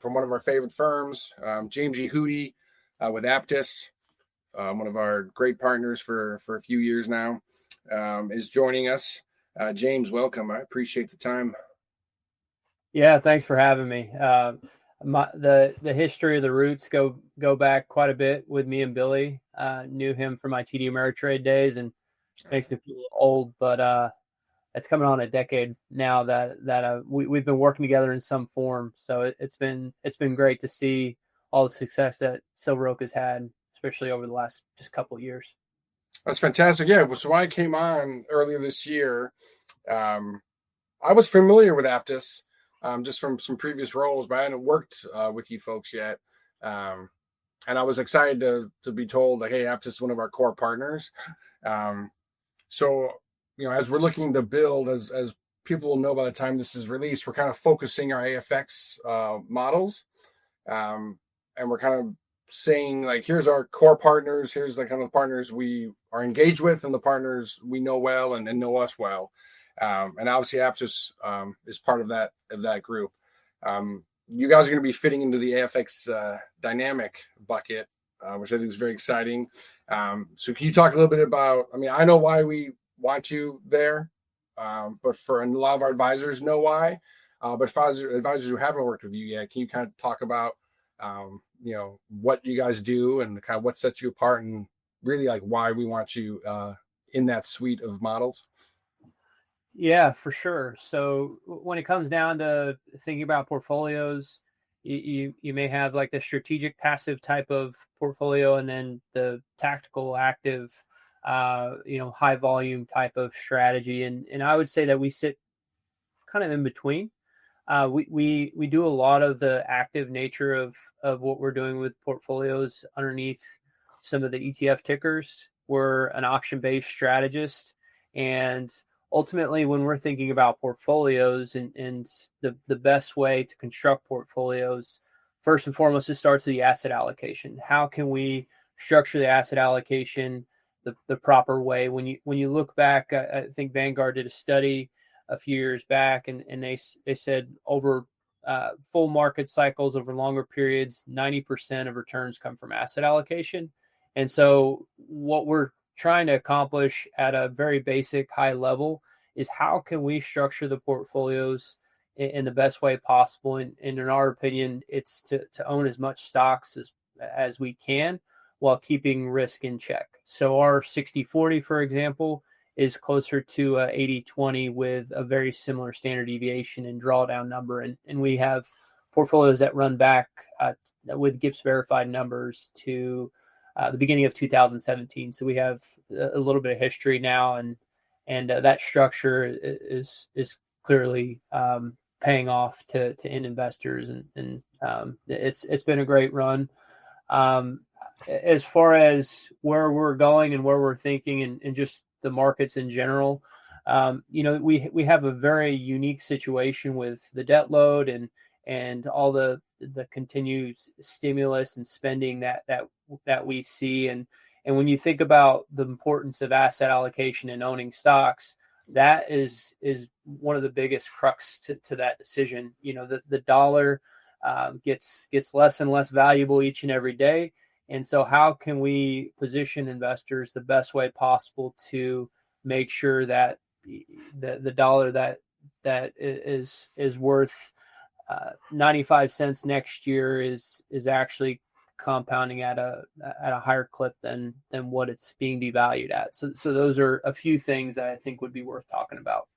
from one of our favorite firms, James Yahoudy with Aptus, one of our great partners for a few years now, is joining us. James, welcome. I appreciate the time. Yeah, thanks for having me. The history of the roots go back quite a bit with me and Billy. Knew him from my TD Ameritrade days, and makes me feel old, but it's coming on a decade now that we've been working together in some form. So it's been great to see all the success that Silver Oak has had, especially over the last just couple of years. That's fantastic. Yeah. So when I came on earlier this year, I was familiar with Aptus just from some previous roles, but I hadn't worked with you folks yet. And I was excited to be told that, hey, Aptus is one of our core partners. So, as we're looking to build, as people will know by the time this is released, we're kind of focusing our AFX models. And we're kind of saying, like, here's our core partners, here's the kind of partners we are engaged with and the partners we know well and know us well. And obviously Aptus is part of that group. You guys are going to be fitting into the AFX Dynamic bucket, which I think is very exciting. So can you talk a little bit about, I know why we want you there, but for a lot of our advisors know why. But for advisors who haven't worked with you yet, can you kind of talk about, what you guys do and kind of what sets you apart and really like why we want you in that suite of models? Yeah, for sure. So when it comes down to thinking about portfolios, you may have like the strategic passive type of portfolio, and then the tactical active, high volume type of strategy. And I would say that we sit kind of in between. We do a lot of the active nature of what we're doing with portfolios underneath some of the ETF tickers. We're an auction-based strategist, and ultimately, when we're thinking about portfolios and the best way to construct portfolios, first and foremost, it starts with the asset allocation. How can we structure the asset allocation the proper way? When you look back, I think Vanguard did a study a few years back, and they said over full market cycles, over longer periods, 90% of returns come from asset allocation. And so what we're trying to accomplish at a very basic high level is how can we structure the portfolios in the best way possible. And in our opinion, it's to own as much stocks as we can while keeping risk in check. So our 60-40, for example, is closer to 80-20 with a very similar standard deviation and drawdown number. And we have portfolios that run back with GIPS verified numbers to the beginning of 2017. So we have a little bit of history now, and that structure is clearly paying off to end investors, and it's been a great run. As far as where we're going and where we're thinking and just the markets in general, we have a very unique situation with the debt load and all the continued stimulus and spending that we see. And when you think about the importance of asset allocation and owning stocks, that is one of the biggest crux to that decision. The dollar gets less and less valuable each and every day. And so how can we position investors the best way possible to make sure that the dollar that is worth 95 cents next year is actually compounding at a higher clip than what it's being devalued at. So those are a few things that I think would be worth talking about.